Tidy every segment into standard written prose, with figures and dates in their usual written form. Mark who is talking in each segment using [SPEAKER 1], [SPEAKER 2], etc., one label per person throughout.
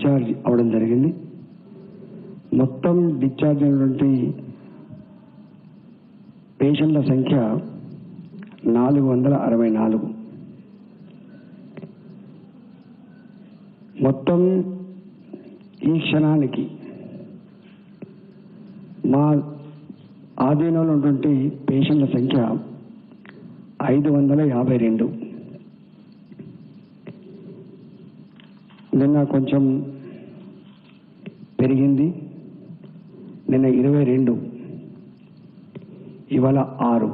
[SPEAKER 1] Discharge అవడం జరిగింది. మొత్తం డిశ్చార్జ్ అయినటువంటి పేషెంట్ల సంఖ్య 464. మొత్తం ఈ క్షణానికి మా ఆధీనంలో ఉన్నటువంటి పేషెంట్ల సంఖ్య 552. నిన్న కొంచెం పెరిగింది, నిన్న 22, ఇవాళ 6.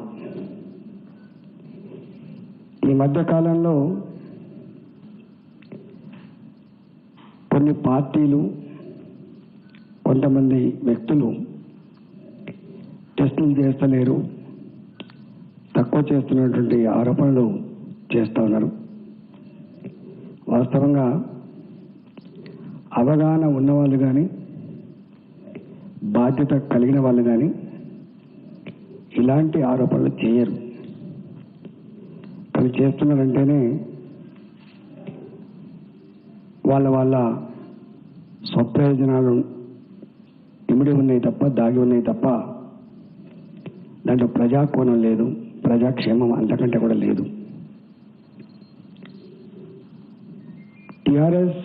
[SPEAKER 1] ఈ మధ్యకాలంలో కొన్ని పార్టీలు, కొంతమంది వ్యక్తులు టెస్టులు చేస్తలేరు, తక్కువ చేస్తున్నటువంటి ఆరోపణలు చేస్తూ ఉన్నారు. వాస్తవంగా అవగాహన ఉన్నవాళ్ళు కానీ, బాధ్యత కలిగిన వాళ్ళు కానీ ఇలాంటి ఆరోపణలు చేయరు. కానీ చేస్తున్నారంటేనే వాళ్ళ స్వప్రయోజనాలు ఇమిడి ఉన్నాయి తప్ప, దాగి ఉన్నాయి తప్ప దాంట్లో ప్రజాకోణం లేదు, ప్రజాక్షేమం అంతకంటే కూడా లేదు. టిఆర్ఎస్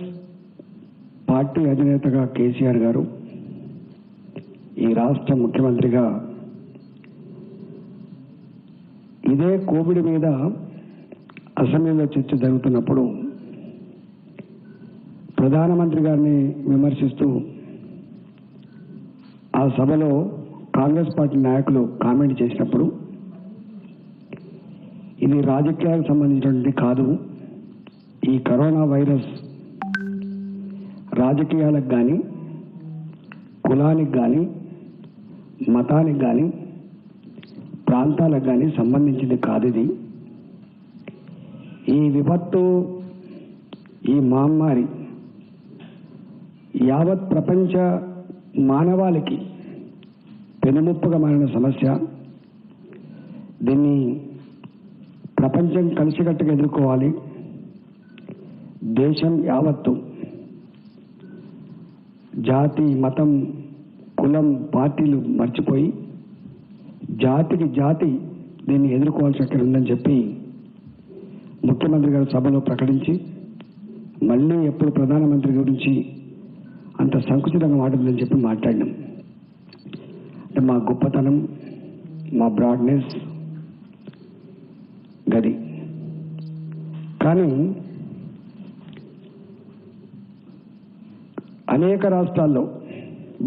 [SPEAKER 1] పార్టీ అధినేతగా కేసీఆర్ గారు, ఈ రాష్ట్ర ముఖ్యమంత్రిగా ఇదే కోవిడ్ మీద అసెంబ్లీలో చర్చ జరుగుతున్నప్పుడు ప్రధానమంత్రి గారిని విమర్శిస్తూ ఆ సభలో కాంగ్రెస్ పార్టీ నాయకులు కామెంట్ చేసినప్పుడు ఇది రాజకీయాలకు సంబంధించినటువంటి కాదు, ఈ కరోనా వైరస్ రాజకీయాలకు కానీ, కులానికి కానీ, మతానికి కానీ, ప్రాంతాలకు కానీ సంబంధించింది కాదు. ఇది ఈ విపత్తు, ఈ మహమ్మారి యావత్ ప్రపంచ మానవాళికి పెనుముప్పుగా మారిన సమస్య. దీన్ని ప్రపంచం కలిసికట్టుగా ఎదుర్కోవాలి. దేశం యావత్తు జాతి, మతం, కులం, పార్టీలు మర్చిపోయి జాతికి జాతి దీన్ని ఎదుర్కోవాల్సి ఉందని చెప్పి ముఖ్యమంత్రి గారు సభలో ప్రకటించి, మళ్ళీ ఎప్పుడు ప్రధానమంత్రి గురించి అంత సంకుచితంగా మాట్లాడదని చెప్పి మాట్లాడినాం. అంటే మా గొప్పతనం, మా బ్రాడ్నెస్ గది. కానీ అనేక రాష్ట్రాల్లో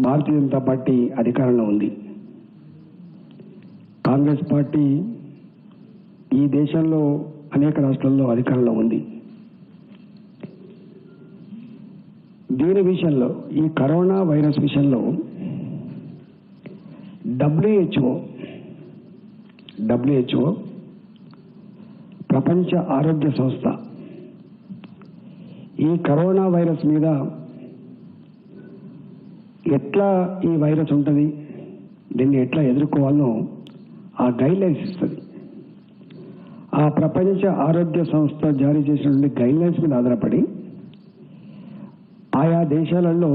[SPEAKER 1] భారతీయ జనతా పార్టీ అధికారంలో ఉంది. కాంగ్రెస్ పార్టీ ఈ దేశంలో అనేక రాష్ట్రాల్లో అధికారంలో ఉంది. దీని విషయంలో, ఈ కరోనా వైరస్ విషయంలో WHO ప్రపంచ ఆరోగ్య సంస్థ ఈ కరోనా వైరస్ మీద ఎట్లా ఈ వైరస్ ఉంటుంది, దీన్ని ఎట్లా ఎదుర్కోవాలో ఆ గైడ్లైన్స్ ఇస్తుంది. ఆ ప్రపంచ ఆరోగ్య సంస్థ జారీ చేసినటువంటి గైడ్లైన్స్ మీద ఆధారపడి ఆయా దేశాలలో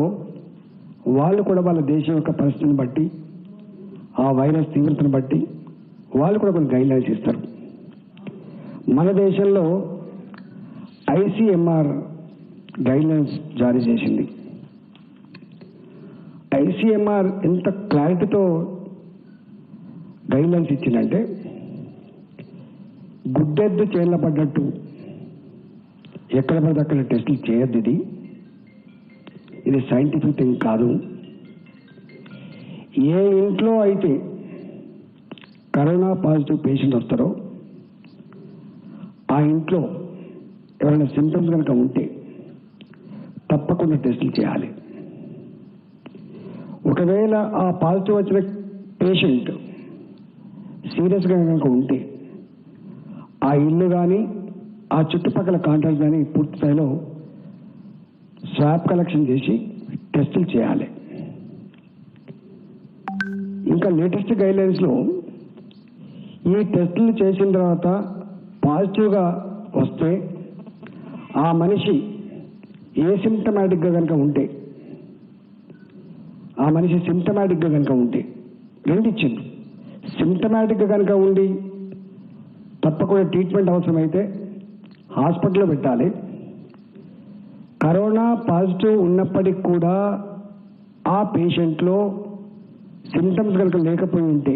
[SPEAKER 1] వాళ్ళు కూడా వాళ్ళ దేశం యొక్క పరిస్థితిని బట్టి, ఆ వైరస్ తీవ్రతను బట్టి వాళ్ళు కూడా కొన్ని గైడ్లైన్స్ ఇస్తారు. మన దేశంలో ICMR గైడ్లైన్స్ జారీ చేసింది. ICMR ఎంత క్లారిటీతో గైడ్లైన్స్ ఇచ్చిందంటే, గుడ్డెద్దు చేళ్ళ పడ్డట్టు ఎక్కడ పడితే అక్కడ టెస్టులు చేయొద్దు. ఇది సైంటిఫిక్ థింగ్ కాదు. ఏ ఇంట్లో అయితే కరోనా పాజిటివ్ పేషెంట్ వస్తారో ఆ ఇంట్లో ఎవరైనా సింప్టమ్స్ కనుక ఉంటే తప్పకుండా టెస్టులు చేయాలి. ఒకవేళ ఆ పాజిటివ్ వచ్చిన పేషెంట్ సీరియస్గా కనుక ఉంటే ఆ ఇల్లు కానీ, ఆ చుట్టుపక్కల కాంటాక్ట్స్ కానీ పూర్తి స్థాయిలో స్వాబ్ కలెక్షన్ చేసి టెస్టులు చేయాలి. ఇంకా లేటెస్ట్ గైడ్లైన్స్లో ఈ టెస్టులు చేసిన తర్వాత పాజిటివ్గా వస్తే ఆ మనిషి ఏసిమ్టమాటిక్గా కనుక ఉంటే, ఆ మనిషి సిమ్టమాటిక్గా కనుక ఉంటే, రెండు ఇచ్చిండు. సిమ్టమాటిక్గా కనుక ఉండి తప్పకుండా ట్రీట్మెంట్ అవసరమైతే హాస్పిటల్లో పెట్టాలి. కరోనా పాజిటివ్ ఉన్నప్పటికీ కూడా ఆ పేషెంట్లో సిమ్టమ్స్ కనుక లేకపోయి ఉంటే,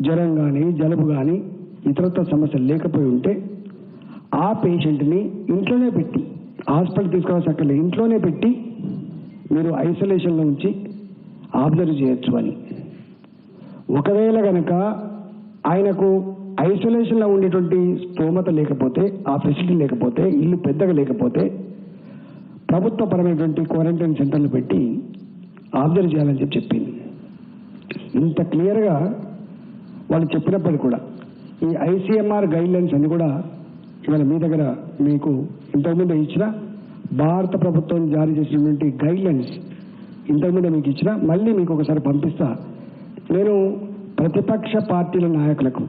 [SPEAKER 1] జ్వరం కానీ జలుబు కానీ ఇతరత్వ సమస్యలు లేకపోయి ఉంటే ఆ పేషెంట్ని ఇంట్లోనే పెట్టి, హాస్పిటల్ తీసుకోవాల్సిన అక్కడ ఇంట్లోనే పెట్టి మీరు ఐసోలేషన్లో ఉంచి అబ్జర్వ్ చేయొచ్చు అని. ఒకవేళ కనుక ఆయనకు ఐసోలేషన్లో ఉండేటువంటి స్తోమత లేకపోతే, ఆ ఫెసిలిటీ లేకపోతే, ఇల్లు పెద్దగా లేకపోతే ప్రభుత్వపరమైనటువంటి క్వారంటైన్ సెంటర్లు పెట్టి అబ్జర్వ్ చేయాలని చెప్పింది. ఇంత క్లియర్గా వాళ్ళు చెప్పినప్పటికీ కూడా ఈ ఐసీఎంఆర్ గైడ్లైన్స్ అన్ని కూడా ఇవాళ మీ దగ్గర మీకు ఇంతకుముందు ఇచ్చిన భారత ప్రభుత్వం జారీ చేసినటువంటి గైడ్లైన్స్ ఇంతకుముందు మీకు ఇచ్చిన, మళ్ళీ మీకు ఒకసారి పంపిస్తా. నేను ప్రతిపక్ష పార్టీల నాయకులకు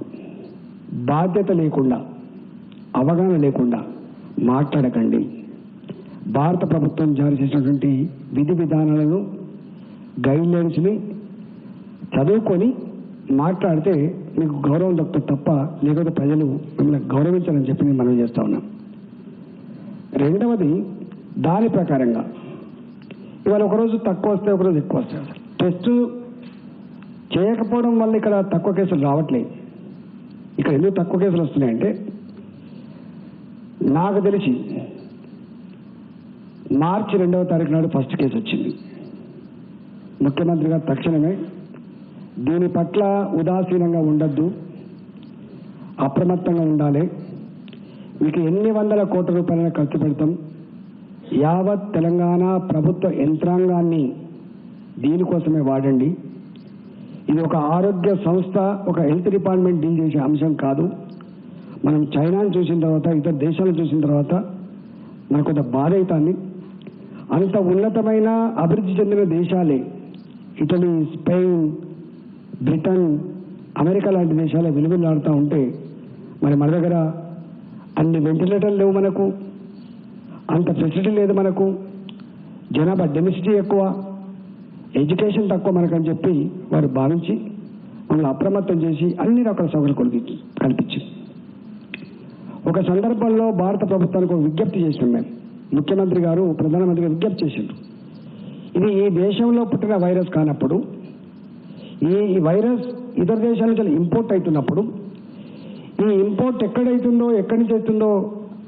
[SPEAKER 1] బాధ్యత లేకుండా, అవగాహన లేకుండా మాట్లాడకండి. భారత ప్రభుత్వం జారీ చేసినటువంటి విధి విధానాలను, గైడ్లైన్స్ని చదువుకొని మాట్లాడితే మీకు గౌరవం దక్కుతుంది తప్ప, లేకపోతే ప్రజలు మిమ్మల్ని గౌరవించాలని చెప్పి నేను మనవి చేస్తా ఉన్నాం. రెండవది, దాని ప్రకారంగా ఇవాళ ఒకరోజు తక్కువ వస్తే ఒకరోజు ఎక్కువ వస్తాయి. టెస్ట్ చేయకపోవడం వల్ల ఇక్కడ తక్కువ కేసులు రావట్లేదు. ఇక్కడ ఎందుకు తక్కువ కేసులు వస్తున్నాయంటే, నాకు తెలిసి మార్చి 2వ తారీఖు నాడు ఫస్ట్ కేసు వచ్చింది. ముఖ్యమంత్రి గారు తక్షణమే దీని పట్ల ఉదాసీనంగా ఉండద్దు, అప్రమత్తంగా ఉండాలి, మీకు ఎన్ని వందల కోట్ల రూపాయలను ఖర్చు పెడతాం, యావత్ తెలంగాణ ప్రభుత్వ యంత్రాంగాన్ని దీనికోసమే వాడండి, ఇది ఒక ఆరోగ్య సంస్థ, ఒక హెల్త్ డిపార్ట్మెంట్ డీల్ చేసే అంశం కాదు. మనం చైనాను చూసిన తర్వాత, ఇతర దేశాలను చూసిన తర్వాత మనకు కొంత బాధ అవుతుంది. అంత ఉన్నతమైన అభివృద్ధి చెందిన దేశాలే ఇటలీ, స్పెయిన్, బ్రిటన్, అమెరికా లాంటి దేశాలు విలువలాడుతూ ఉంటే మరి మన దగ్గర అన్ని వెంటిలేటర్లు లేవు, మనకు అంత ఫెసిలిటీ లేదు, మనకు జనాభా డెన్సిటీ ఎక్కువ, ఎడ్యుకేషన్ తక్కువ మనకని చెప్పి వారు భావించి మమ్మల్ని అప్రమత్తం చేసి అన్ని రకాల సౌకర్యాలు కల్పించింది. ఒక సందర్భంలో భారత ప్రభుత్వానికి ఒక విజ్ఞప్తి చేసినాం మేము. ముఖ్యమంత్రి గారు ప్రధానమంత్రి గారు విజ్ఞప్తి చేసిండ్రు, ఇది ఈ దేశంలో పుట్టిన వైరస్ కానప్పుడు, ఈ వైరస్ ఇతర దేశాల నుంచి ఇంపోర్ట్ అవుతున్నప్పుడు, ఈ ఇంపోర్ట్ ఎక్కడైతుందో, ఎక్కడి నుంచి అవుతుందో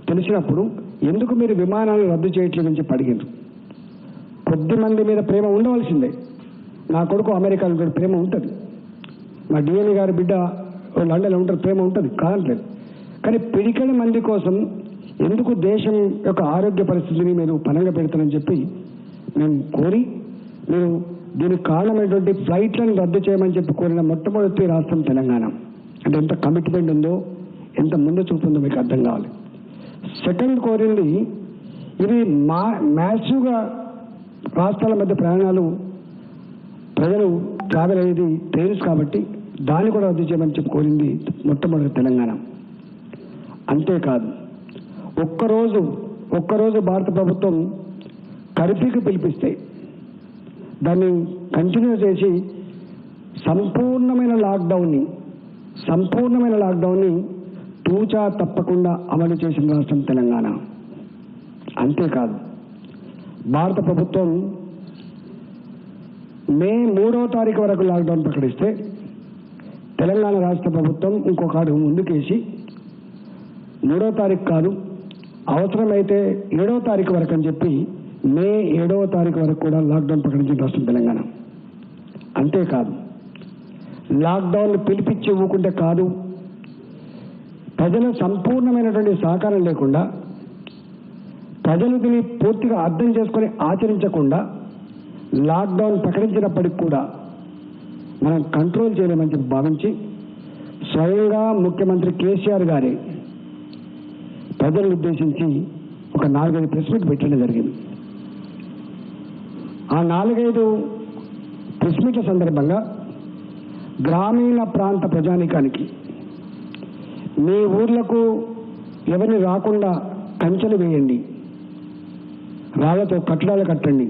[SPEAKER 1] తెలిసినప్పుడు ఎందుకు మీరు విమానాలు రద్దు చేయట్లేదని చెప్పి అడిగిండ్రు. కొద్ది మంది మీద ప్రేమ ఉండవలసిందే. నా కొడుకు అమెరికాలో ఉంటాడు, ప్రేమ ఉంటుంది. మా డిఎన్ఏ గారి బిడ్డ లండన్లో ఉంటారు, ప్రేమ ఉంటుంది, కాదట్లేదు. కానీ పిడికడి మంది కోసం ఎందుకు దేశం యొక్క ఆరోగ్య పరిస్థితిని మీరు పనంగా పెడతారని చెప్పి మేము కోరి, మీరు దీనికి కారణమైనటువంటి ఫ్లైట్లను రద్దు చేయమని చెప్పి కోరిన మొట్టమొదటి రాష్ట్రం తెలంగాణ. అంటే ఎంత కమిట్మెంట్ ఉందో, ఎంత ముందు చూపు ఉందో మీకు అర్థం కావాలి. సెకండ్ కోరింది, ఇది మ్యాసివ్గా రాష్ట్రాల మధ్య ప్రయాణాలు, ప్రజలు ట్రావెల్ అయ్యేది ట్రైన్స్ కాబట్టి దాన్ని కూడా రద్దు చేయమని చెప్పి కోరింది మొట్టమొదటి తెలంగాణ. అంతేకాదు, ఒక్కరోజు భారత ప్రభుత్వం కర్ఫ్యూకి పిలిపిస్తే దాన్ని కంటిన్యూ చేసి సంపూర్ణమైన లాక్డౌన్ని తూచా తప్పకుండా అమలు చేసిన రాష్ట్రం తెలంగాణ. అంతేకాదు, భారత ప్రభుత్వం మే 3వ తారీఖు వరకు లాక్డౌన్ ప్రకటిస్తే తెలంగాణ రాష్ట్ర ప్రభుత్వం ఇంకొక అడుగు ముందుకేసి 3వ తారీఖు కాదు, అవసరమైతే 7వ తారీఖు వరకు అని చెప్పి మే 7వ తారీఖు వరకు కూడా లాక్డౌన్ ప్రకటించిన రాష్ట్రం తెలంగాణ. అంతేకాదు, లాక్డౌన్ పిలిపించి ఊకుంటే కాదు, ప్రజల సంపూర్ణమైనటువంటి సహకారం లేకుండా, ప్రజలు దీన్ని పూర్తిగా అర్థం చేసుకొని ఆచరించకుండా లాక్డౌన్ ప్రకటించినప్పటికి కూడా మనం కంట్రోల్ చేయలేమని చెప్పి భావించి స్వయంగా ముఖ్యమంత్రి కేసీఆర్ గారే ప్రజలను ఉద్దేశించి ఒక 4-5 ప్రెస్ మీట్ పెట్టడం జరిగింది. ఆ 4-5 ప్రెస్ మీట్ల సందర్భంగా గ్రామీణ ప్రాంత ప్రజానీకానికి మీ ఊర్లకు ఎవరిని రాకుండా కంచెలు వేయండి, రాళ్లతో కట్టడాలు కట్టండి,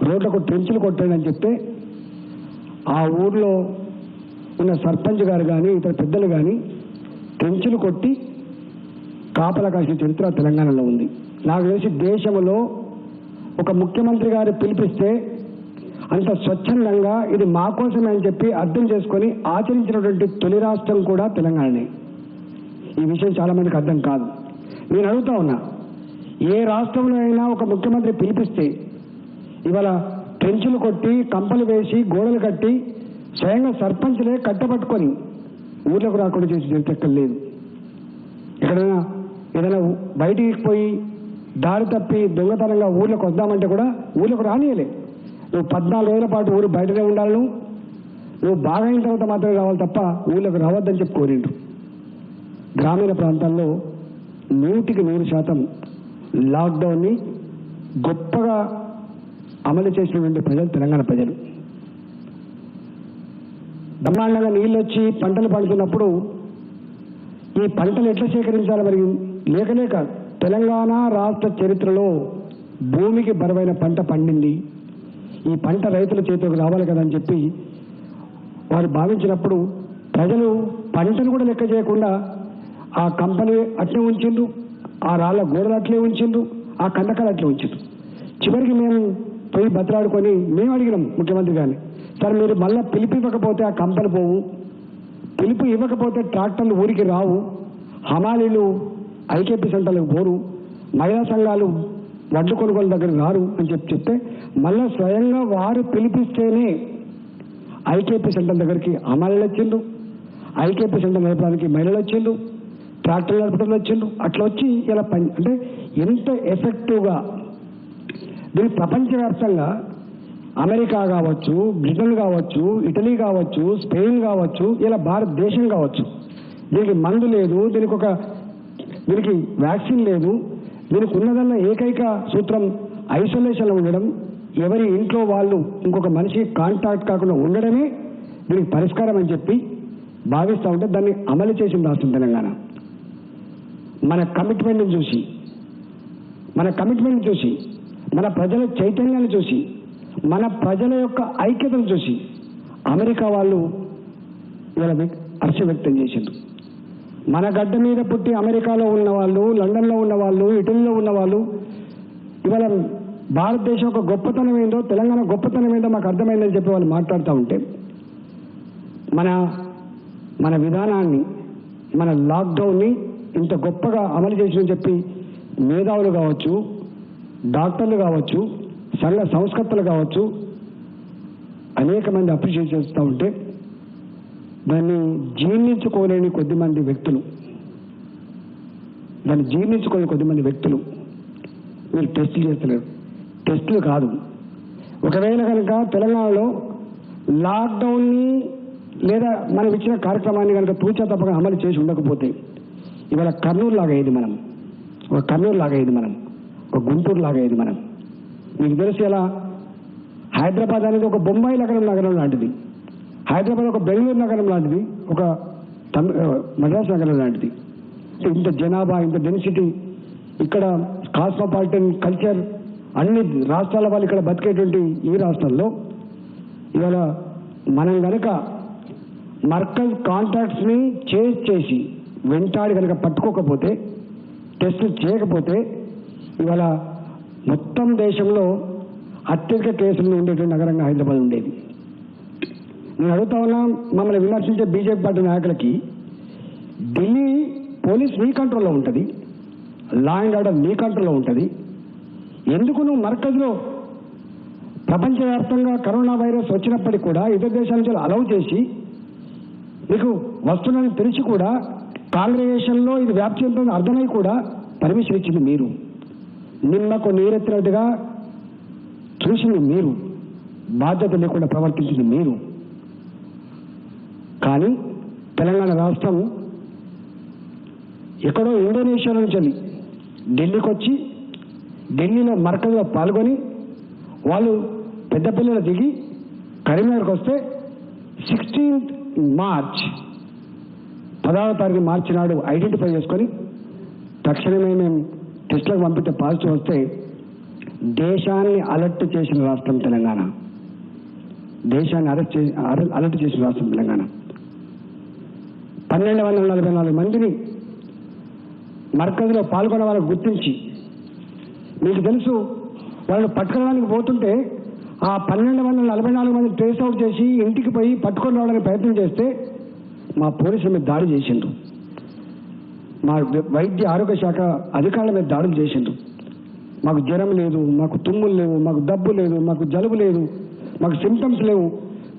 [SPEAKER 1] రోడ్లకు ట్రెంచులు కొట్టండి అని చెప్తే ఆ ఊర్లో ఉన్న సర్పంచ్ గారు కానీ ఇతర పెద్దలు కానీ ట్రెంచులు కొట్టి కాపలా కాసిన చరిత్ర తెలంగాణలో ఉంది. నాకు తెలిసి దేశంలో ఒక ముఖ్యమంత్రి గారు పిలిపిస్తే అంత స్వచ్ఛందంగా ఇది మా కోసమే అని చెప్పి అర్థం చేసుకొని ఆచరించినటువంటి తొలి రాష్ట్రం కూడా తెలంగాణనే. ఈ విషయం చాలా మందికి అర్థం కాదు. నేను అడుగుతా ఉన్నా, ఏ రాష్ట్రంలో అయినా ఒక ముఖ్యమంత్రి పిలిపిస్తే ఇవాళ ట్రెంచులు కొట్టి కంపలు వేసి గోడలు కట్టి స్వయంగా సర్పంచ్లే కట్టబట్టుకొని ఊర్లకు రాకుండా చేసి చరిత్ర లేదు. ఎక్కడైనా ఏదైనా బయటికి పోయి దారి తప్పి దొంగతనంగా ఊర్లకు వద్దామంటే కూడా ఊర్లకు రానియలే. నువ్వు 14 రోజుల పాటు ఊరు బయటనే ఉండాలను, నువ్వు బాగా అయిన తర్వాత మాత్రమే రావాలి తప్ప ఊళ్ళకు రావద్దని చెప్పి కోరిండు. గ్రామీణ ప్రాంతాల్లో 100% లాక్డౌన్ని గొప్పగా అమలు చేసినటువంటి ప్రజలు తెలంగాణ ప్రజలు. బ్రహ్మాండంగా నీళ్ళు వచ్చి పంటలు పండుతున్నప్పుడు ఈ పంటలు ఎట్లా సేకరించాలి? మరి లేక తెలంగాణ రాష్ట్ర చరిత్రలో భూమికి బరువైన పంట పండింది, ఈ పంట రైతుల చేతికి రావాలి కదా అని చెప్పి వారు భావించినప్పుడు ప్రజలు పంటను కూడా లెక్క చేయకుండా ఆ కంపెనీ అట్లే ఉంచిండ్రు, ఆ రాళ్ళ గోడలు అట్లే ఉంచిండ్రు, ఆ కందకాలు అట్లే ఉంచిండ్రు. చివరికి మేము పోయి బతలాడుకొని మేము అడిగినాం ముఖ్యమంత్రి గారిని, సార్ మీరు మళ్ళీ పిలుపు ఇవ్వకపోతే ఆ కంపెనీ పోవు, పిలుపు ఇవ్వకపోతే ట్రాక్టర్లు ఊరికి రావు, హమాలీలు ఐకేపీ సెంటర్లకు పోరు, మహిళా సంఘాలు వడ్లు కొనుగోలు దగ్గర రారు అని చెప్తే మళ్ళీ స్వయంగా వారు పిలిపిస్తేనే ఐకేపీ సెంటర్ దగ్గరికి హమాలీలు వచ్చిండ్రు, ఐకేపీ సెంటర్ నడపడానికి మహిళలు వచ్చిండ్రు, ట్రాక్టర్లు నడపడం వచ్చిండ్రు. అట్లా వచ్చి ఇలా అంటే ఎంత ఎఫెక్టివ్గా దీన్ని ప్రపంచవ్యాప్తంగా అమెరికా కావచ్చు, బ్రిటన్ కావచ్చు, ఇటలీ కావచ్చు, స్పెయిన్ కావచ్చు, ఇలా భారతదేశం కావచ్చు, దీనికి మందు లేదు, దీనికి వ్యాక్సిన్ లేదు, దీనికి ఉన్నదల్లా ఏకైక సూత్రం ఐసోలేషన్లో ఉండడం, ఎవరి ఇంట్లో వాళ్ళు ఇంకొక మనిషి కాంటాక్ట్ కాకుండా ఉండడమే దీనికి పరిష్కారం అని చెప్పి భావిస్తూ ఉంటే దాన్ని అమలు చేసింది రాష్ట్రం తెలంగాణ. మన కమిట్మెంట్ని చూసి, మన ప్రజల చైతన్యాన్ని చూసి, మన ప్రజల యొక్క ఐక్యతను చూసి అమెరికా వాళ్ళు ఇలా హర్షం వ్యక్తం చేసిండ్రు. మన గడ్డ మీద పుట్టి అమెరికాలో ఉన్నవాళ్ళు, లండన్లో ఉన్నవాళ్ళు, ఇటలీలో ఉన్నవాళ్ళు ఇవాళ భారతదేశం ఒక గొప్పతనం ఏందో, తెలంగాణ గొప్పతనం ఏందో మాకు అర్థమైందని చెప్పి వాళ్ళు మాట్లాడుతూ ఉంటే మన విధానాన్ని, మన లాక్డౌన్ని ఇంత గొప్పగా అమలు చేసిందని చెప్పి మేధావులు కావచ్చు, డాక్టర్లు కావచ్చు, సంఘ సంస్కర్తలు కావచ్చు అనేక మంది అప్రిషియేట్ చేస్తూ ఉంటే దాన్ని జీర్ణించుకోలేని కొద్దిమంది వ్యక్తులు మీరు టెస్టులు చేస్తలేరు. టెస్టులు కాదు, ఒకవేళ కనుక తెలంగాణలో లాక్డౌన్ని లేదా మనం ఇచ్చిన కార్యక్రమాన్ని కనుక తూచా తప్పగా అమలు చేసి ఉండకపోతే ఇవాళ కర్నూలు లాగా అయ్యేది మనం, ఒక గుంటూరు లాగా అయ్యేది మనం. మీకు తెలిసి ఎలా హైదరాబాద్ అనేది ఒక బొంబాయి నగరం లాంటిది, హైదరాబాద్ ఒక బెంగళూరు నగరం లాంటిది, ఒక మద్రాసు నగరం లాంటిది. ఇంత జనాభా, ఇంత డెన్సిటీ, ఇక్కడ కాస్మోపాలిటన్ కల్చర్, అన్ని రాష్ట్రాల వాళ్ళు ఇక్కడ బతికేటువంటి ఈ రాష్ట్రంలో ఇవాళ మనం కనుక మర్కజ్ కాంట్రాక్ట్స్ని చేసి వెంటాడి కనుక పట్టుకోకపోతే, టెస్టులు చేయకపోతే ఇవాళ మొత్తం దేశంలో అత్యధిక కేసులు ఉండేటువంటి నగరంగా హైదరాబాద్ ఉండేది. నేను అడుగుతా ఉన్నా, మమ్మల్ని విమర్శించే బీజేపీ పార్టీ నాయకులకి ఢిల్లీ పోలీస్ నీ కంట్రోల్లో ఉంటుంది, లా అండ్ ఆర్డర్ నీ కంట్రోల్లో ఉంటుంది, ఎందుకు నువ్వు మర్కజ్లో ప్రపంచవ్యాప్తంగా కరోనా వైరస్ వచ్చినప్పటికీ కూడా ఇతర దేశాల నుంచి అలౌ చేసి మీకు వస్తుందని తెలిసి కూడా కాంగ్రెగేషన్లో ఇది వ్యాప్తి చెందుతుందని అర్థమై కూడా పర్మిషన్ ఇచ్చింది మీరు, నిమ్మకు నీరెత్తినట్టుగా చూసింది మీరు, బాధ్యత లేకుండా ప్రవర్తించింది మీరు. కానీ తెలంగాణ రాష్ట్రం ఎక్కడో ఇండోనేషియా నుంచి ఢిల్లీకి వచ్చి ఢిల్లీలో మర్కజ్లో పాల్గొని వాళ్ళు పెద్ద పిల్లలు దిగి కరీంనగర్కి వస్తే 16th మార్చ్ 16వ తారీఖు మార్చి నాడు ఐడెంటిఫై చేసుకొని తక్షణమే మేము టెస్టులకు పంపితే పాజిటివ్ వస్తే దేశాన్ని అలర్ట్ చేసిన రాష్ట్రం తెలంగాణ. దేశాన్ని అలర్ట్ చేసిన రాష్ట్రం తెలంగాణ. 1244 మందిని మర్కజ్లో పాల్గొన్న వాళ్ళకు గుర్తించి, మీకు తెలుసు వాళ్ళు పట్టుకోవడానికి పోతుంటే ఆ 1244 మంది ట్రేస్ అవుట్ చేసి ఇంటికి పోయి పట్టుకొని రావడానికి ప్రయత్నం చేస్తే మా పోలీసుల మీద దాడి చేసిండ్రు, మా వైద్య ఆరోగ్య శాఖ అధికారుల మీద దాడులు చేసిండ్రు. మాకు జ్వరం లేదు, మాకు తుమ్ములు లేవు, మాకు దగ్గు లేదు, మాకు జలుబు లేదు, మాకు సిమ్టమ్స్ లేవు,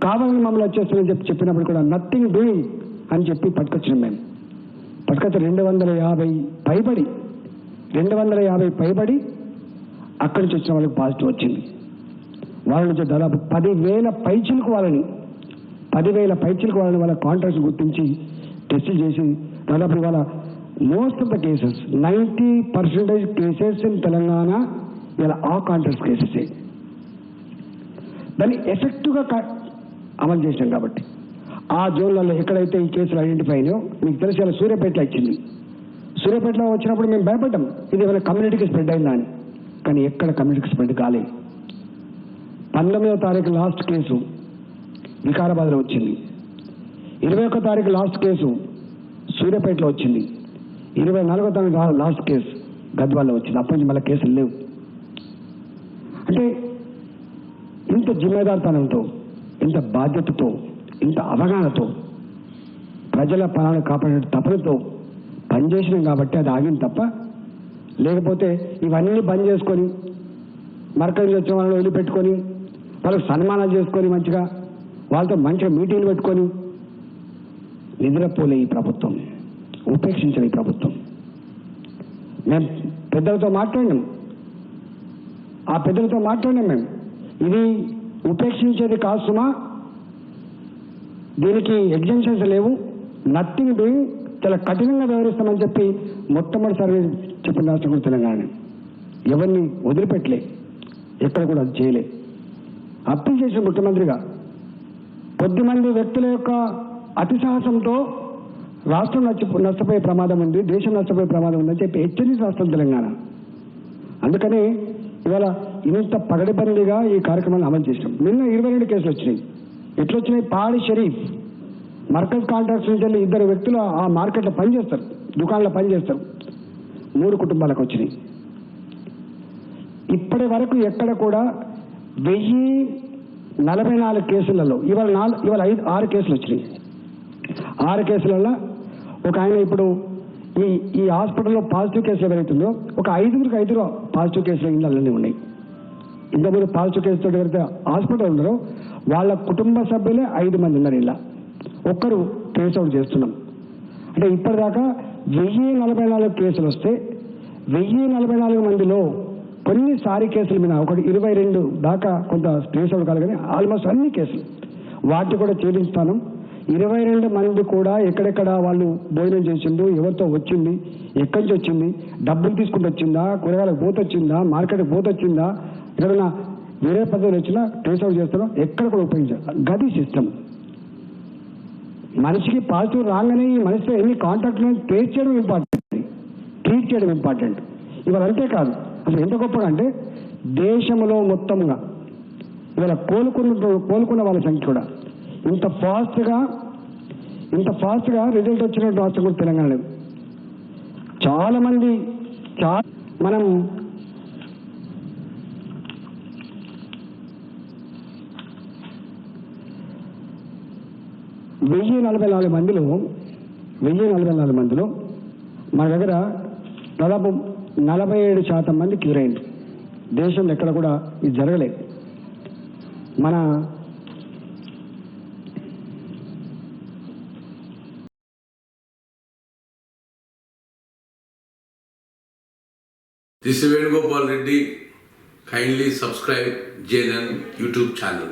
[SPEAKER 1] కావాలని మమ్మల్ని వచ్చేస్తుందని చెప్పినప్పుడు కూడా నథింగ్ డూయింగ్ అని చెప్పి పట్టుకొచ్చినాం. మేము పట్టుకొచ్చి 250 పైబడి అక్కడి నుంచి వచ్చిన వాళ్ళకి పాజిటివ్ వచ్చింది. వాళ్ళ నుంచి దాదాపు 10,000 పైచిలకు వాళ్ళని వాళ్ళ కాంట్రాక్ట్స్ గుర్తించి టెస్టులు చేసి దాదాపు ఇవాళ most of the cases 90% cases in Telangana ఇలా ఆ కాంట్రాక్ట్స్ కేసెసే. దాన్ని ఎఫెక్టివ్గా అమలు చేసినాం కాబట్టి ఆ జోన్లలో ఎక్కడైతే ఈ కేసులు ఐడెంటిఫై అయినాయో మీకు తెలిసి ఇలా సూర్యాపేటలో ఇచ్చింది. సూర్యాపేటలో వచ్చినప్పుడు మేము భయపడ్డాం ఇది ఏమైనా కమ్యూనిటీకి స్ప్రెడ్ అయిందా అని. కానీ ఎక్కడ కమ్యూనిటీకి స్ప్రెడ్ కాలేదు. 19వ తారీఖు లాస్ట్ కేసు వికారాబాద్లో వచ్చింది. 21వ తారీఖు లాస్ట్ కేసు సూర్యాపేటలో వచ్చింది. 24వ తారీఖు లాస్ట్ కేసు గద్వాల్లో వచ్చింది. అప్పటి నుంచి మళ్ళీ కేసులు లేవు. అంటే ఇంత జిమ్మేదారితనంతో, ఇంత బాధ్యతతో, ఇంత అవగాహనతో, ప్రజల ప్రాణాలు కాపాడే తపనతో పనిచేసినాం కాబట్టి అది ఆగింది తప్ప, లేకపోతే ఇవన్నీ బంద్ చేసుకొని మర్కజ్ వచ్చిన వాళ్ళని వదిలిపెట్టుకొని వాళ్ళకి సన్మానాలు చేసుకొని మంచిగా వాళ్ళతో మంచిగా మీటింగ్లు పెట్టుకొని నిద్రపోలే ఈ ప్రభుత్వం, ఉపేక్షించిన ఈ ప్రభుత్వం. మేము పెద్దలతో మాట్లాడినాం, మేము ఇది ఉపేక్షించేది కాదు సుమా, దీనికి ఎగ్జామ్షన్స్ లేవు, నథింగ్ డూయింగ్, చాలా కఠినంగా వ్యవహరిస్తామని చెప్పి మొట్టమొదటిసారి చెప్పిన రాష్ట్రం కూడా తెలంగాణ. ఎవరిని వదిలిపెట్టలే, ఎక్కడ కూడా అది చేయలే. అప్పీల్ చేసిన ముఖ్యమంత్రిగా కొద్దిమంది వ్యక్తుల యొక్క అతిసాహసంతో రాష్ట్రం నష్టపోయే ప్రమాదం ఉంది, దేశం నష్టపోయే ప్రమాదం ఉందని చెప్పి హెచ్చరించిన రాష్ట్రం తెలంగాణ. అందుకని ఇవాళ ఇంత పగడిబందీగా ఈ కార్యక్రమాన్ని అమలు చేసినాం. నిన్న 22 కేసులు వచ్చినాయి. ఎట్లొచ్చినాయి? పాడి షరీఫ్ మర్కజ్ కాంట్రాక్ట్స్ నుంచి వెళ్ళి 2 వ్యక్తులు ఆ మార్కెట్లో పనిచేస్తారు, దుకాణంలో పనిచేస్తారు. 3 కుటుంబాలకు వచ్చినాయి. ఇప్పటి వరకు ఎక్కడ కూడా 1044 కేసులలో ఇవాళ 6 కేసులు వచ్చినాయి. 6 కేసులలో ఒక ఆయన ఇప్పుడు ఈ హాస్పిటల్లో పాజిటివ్ కేసులు ఎవరైతుందో ఒక 5 పాజిటివ్ కేసులు ఇళ్ళన్నీ ఉన్నాయి. ఇంతకుముందు పాజిటివ్ కేసుతో ఎవరైతే హాస్పిటల్ ఉన్నారో వాళ్ళ కుటుంబ సభ్యులే 5 మంది ఉన్నారు. ఇలా ఒక్కరు ట్రేస్ అవుట్ చేస్తున్నాం. అంటే ఇప్పటిదాకా 1044 కేసులు వస్తే 1044 మందిలో కొన్ని సారీ కేసుల మీద ఒకటి 22 దాకా కొంత ట్రేస్ అవుట్ కాదు, కానీ ఆల్మోస్ట్ అన్ని కేసులు వాటి కూడా ఛేదిస్తాను. 22 మంది కూడా ఎక్కడెక్కడ వాళ్ళు భోజనం చేసిండు, ఎవరితో వచ్చింది, ఎక్కడి నుంచి వచ్చింది, డబ్బులు తీసుకుంటూ వచ్చిందా, కూరగాయలకు పోతొచ్చిందా, మార్కెట్కి పోతొచ్చిందా, ఎక్కడైనా వేరే పద్ధతులు వచ్చినా ట్రేస్ అవుట్ చేస్తారో ఎక్కడ కూడా ఉపయోగించారు. గది సిస్టమ్. మనిషికి పాజిటివ్ రాగానే ఈ మనిషితో ఎన్ని కాంటాక్ట్లు ట్రేస్ చేయడం ఇంపార్టెంట్, ట్రీట్ చేయడం ఇంపార్టెంట్. ఇవాళ అంతేకాదు, అసలు ఎంత గొప్పగా అంటే దేశంలో మొత్తంగా ఇవాళ కోలుకున్న వాళ్ళ సంఖ్య కూడా ఇంత ఫాస్ట్గా రిజల్ట్ వచ్చినట్టు రాష్ట్రం కూడా తెలంగాణ. చాలా మంది మనం 1044 మందిలో మన దగ్గర దాదాపు 47% మంది క్యూర్ అయింది. దేశంలో ఎక్కడ కూడా ఇది జరగలేదు. మన
[SPEAKER 2] This is Venugopal Reddy. Kindly subscribe JNN YouTube channel.